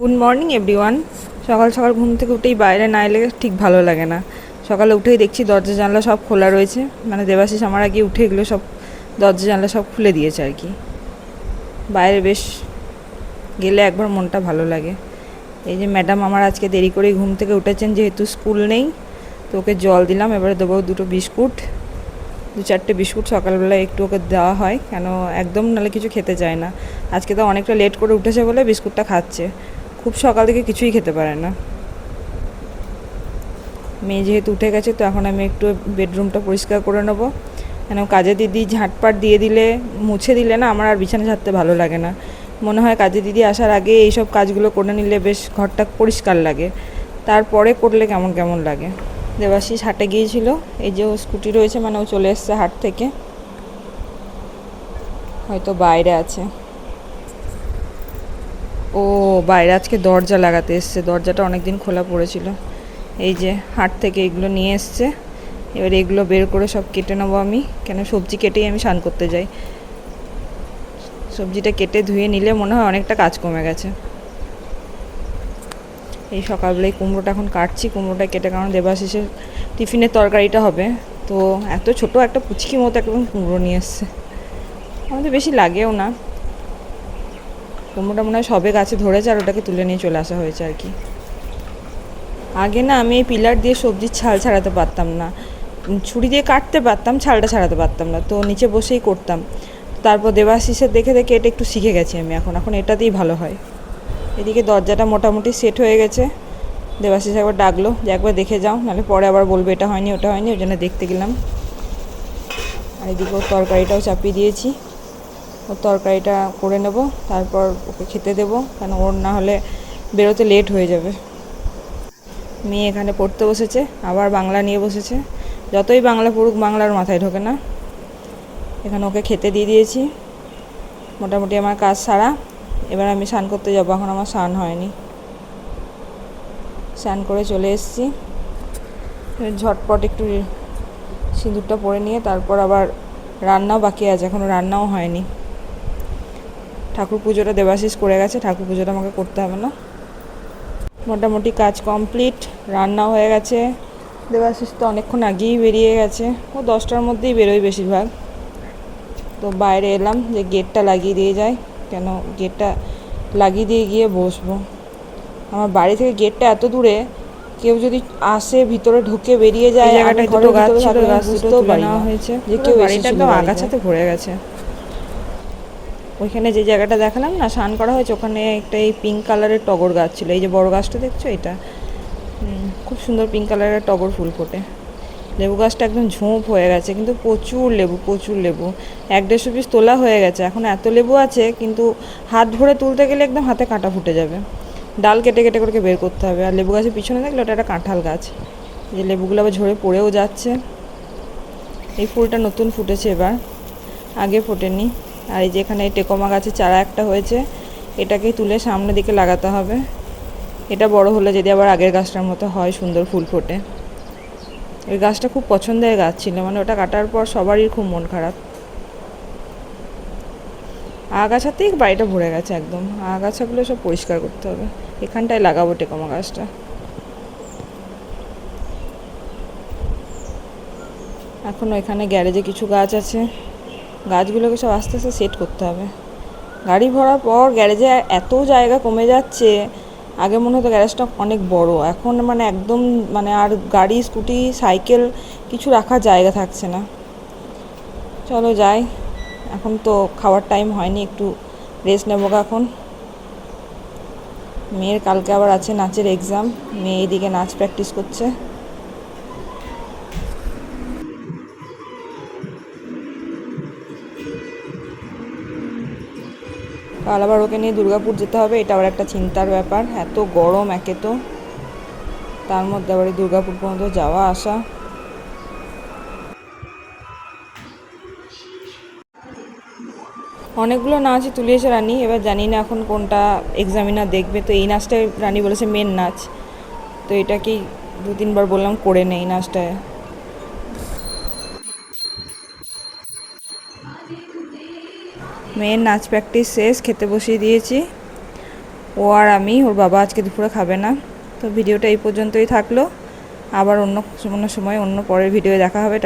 Good morning everyone. সকাল সকাল ঘুম থেকে উঠেই বাইরে না এলে ঠিক ভালো লাগে না। সকালে উঠেই দেখছি দরজা জানলা সব খোলা রয়েছে, মানে দেবাশিস আমার আগে উঠে এগুলো সব দরজা জানলা সব খুলে দিয়েছে আর কি। বাইরে বেশ গেলে একবার মনটা ভালো লাগে। এই যে ম্যাডাম আমার আজকে দেরি করেই ঘুম থেকে উঠেছেন, যেহেতু স্কুল নেই, তো ওকে জল দিলাম। এবারে দেবো দুটো বিস্কুট, 2-4টে বিস্কুট সকালবেলায় একটু ওকে দেওয়া হয়, কেন একদম নাহলে কিছু খেতে চায় না। আজকে তো অনেকটা লেট করে উঠেছে বলে বিস্কুটটা খাচ্ছে, খুব সকাল থেকে কিছুই খেতে পারে না। মেয়ে যেহেতু উঠে গেছে, তো এখন আমি একটু বেডরুমটা পরিষ্কার করে নেবো, কেন কাজের দিদি ঝাঁটপাট দিয়ে দিলে, মুছে দিলে না আমার আর বিছানা ঝাড়তে ভালো লাগে না। মনে হয় কাজের দিদি আসার আগে এইসব কাজগুলো করে নিলে বেশ ঘরটা পরিষ্কার লাগে, তারপরে করলে কেমন কেমন লাগে। দেবাশিস হাটে গিয়েছিল, এই যে ও স্কুটি রয়েছে, মানে ও চলে এসছে হাট থেকে, হয়তো বাইরে আছে। ও বাইরে আজকে দরজা লাগাতে এসছে, দরজাটা অনেক দিন খোলা পড়েছিল। এই যে হাট থেকে এগুলো নিয়ে এসছে, এবার এগুলো বের করে সব কেটে নেবো আমি, কেন সবজি কেটেই আমি স্নান করতে যাই। সবজিটা কেটে ধুয়ে নিলে মনে হয় অনেকটা কাজ কমে গেছে। এই সকালবেলায় কুমড়োটা এখন কাটছি, কুমড়োটা কেটে, কারণ দেবাশিসের টিফিনের তরকারিটা হবে। তো এত ছোট একটা পুচকি মতো একদম কুমড়ো নিয়ে এসছে, আমাদের বেশি লাগেও না। কুমড়োটা মনে হয় সবে গাছে ধরেছে আর ওটাকে তুলে নিয়ে চলে আসা হয়েছে আর কি। আগে না আমি এই পিলার দিয়ে সবজির ছাল ছাড়াতে পারতাম না, ছুরি দিয়ে কাটতে পারতাম, ছালটা ছাড়াতে পারতাম না, তো নিচে বসেই করতাম। তারপর দেবাশিসের দেখে দেখে এটা একটু শিখে গেছি আমি, এখন এটাতেই ভালো হয়। এদিকে দরজাটা মোটামুটি সেট হয়ে গেছে। দেবাশিস একবার ডাকলো যে একবার দেখে যাও, নাহলে পরে আবার বলবে এটা হয়নি ওটা হয়নি, ওই জন্য দেখতে গেলাম। আর এদিকে ওর তরকারিটাও চাপিয়ে দিয়েছি, ওর তরকারিটা করে নেব, তারপর ওকে খেতে দেবো, কেন ওর না হলে বেরোতে লেট হয়ে যাবে। মেয়ে এখানে পড়তে বসেছে, আবার বাংলা নিয়ে বসেছে। যতই বাংলা পড়ুক, বাংলার মাথায় ঢোকে না। এখানে ওকে খেতে দিয়ে দিয়েছি, মোটামুটি আমার কাজ সারা। এবার আমি স্নান করতে যাবো, এখন আমার স্নান হয়নি। স্নান করে চলে এসেছি, ঝটপট একটু সিঁদুরটা পরে নিয়ে তারপর আবার রান্নাও বাকি আছে, এখনও রান্নাও হয়নি। ঠাকুর পুজোটা দেবাশিস করে গেছে, ঠাকুর পুজোটা আমাকে করতে হবে না। মোটামুটি কাজ কমপ্লিট, রান্নাও হয়ে গেছে। দেবাশিস তো অনেকক্ষণ আগেই বেরিয়ে গেছে, ও 10টার মধ্যেই বেরোয় বেশিরভাগ। তো বাইরে এলাম যে গেটটা লাগিয়ে দিয়ে যায়, কেন গেটটা লাগিয়ে দিয়ে গিয়ে বসবো। আমার বাড়ি থেকে গেটটা এত দূরে, কেউ যদি আসে ভিতরে ঢুকে বেরিয়ে যায়, জায়গাটায় দুটো গাছ ছিল, গাছ দুটো তুলে নেওয়া হয়েছে, যে কেউ বাড়িটা একদম আগাছাতে ভরে গেছে। ওইখানে যে জায়গাটা দেখালাম না স্নান করা হয়েছে, ওখানে একটা এই পিঙ্ক কালারের টগর গাছ ছিল, এই যে বড় গাছটা দেখছো, এটা খুব সুন্দর পিঙ্ক কালারের টগর ফুল ফোটে। লেবু গাছটা একদম ঝোঁপ হয়ে গেছে, কিন্তু প্রচুর লেবু 1-150 পিস তোলা হয়ে গেছে। এখন এত লেবু আছে, কিন্তু হাত ভরে তুলতে গেলে একদম হাতে কাঁটা ফুটে যাবে, ডাল কেটে কেটে করে বের করতে হবে। আর লেবু গাছের পিছনে দেখলে ওটা একটা কাঁঠাল গাছ, যে লেবুগুলো আবার ঝরে পড়েও যাচ্ছে। এই ফুলটা নতুন ফুটেছে এবার, আগে ফোটেনি। আর এই যে এখানে টেকোমা গাছের চারা একটা হয়েছে, এটাকেই তুলে সামনের দিকে লাগাতে হবে। এটা বড় হলে যদি আবার আগের গাছটার মতো হয়, সুন্দর ফুল ফোটে। ওই গাছটা খুব পছন্দের গাছ ছিল, মানে ওটা কাটার পর সবারই খুব মন খারাপ। আগাছাতেই বাড়িটা ভরে গেছে একদম, আগাছাগুলো সব পরিষ্কার করতে হবে। এখানটায় লাগাবো টেকোমা গাছটা। এখন এখানে গ্যারেজে কিছু গাছ আছে, গাছগুলোকে সব আস্তে আস্তে সেট করতে হবে। গাড়ি ভরার পর গ্যারেজে এত জায়গা কমে যাচ্ছে, আগে মনে হতো গ্যারেজটা অনেক বড়, এখন মানে একদম মানে আর গাড়ি স্কুটি সাইকেল কিছু রাখার জায়গা থাকছে না। চলো যাই, এখন তো খাওয়ার টাইম হয়নি, একটু রেস্ট নেবো এখন। মেয়ের কালকে আবার আছে নাচের এক্সাম, মেয়ে এদিকে নাচ প্র্যাকটিস করছে। কাল আবার ওকে নিয়ে দুর্গাপুর যেতে হবে, এটা আবার একটা চিন্তার ব্যাপার। এত গরম একে তো, তার মধ্যে আবার দুর্গাপুর পর্যন্ত যাওয়া আসা। অনেকগুলো নাচই তুলিয়েছে রানী, এবার জানি না এখন কোনটা এক্সামিনার দেখবে। তো এই নাচটাই রানী বলেছে মেন নাচ, তো এটাকেই 2-3 বার বললাম করে নেই নাচটায়। মেয়ের নাচ প্র্যাকটিস শেষ, খেতে বসিয়ে দিয়েছি। ও আর আমি, ওর বাবা আজকে দুপুরে খাবে না। তো ভিডিওটা এই পর্যন্তই থাকলো, আবার অন্য সময় অন্য পরের ভিডিও দেখা হবে।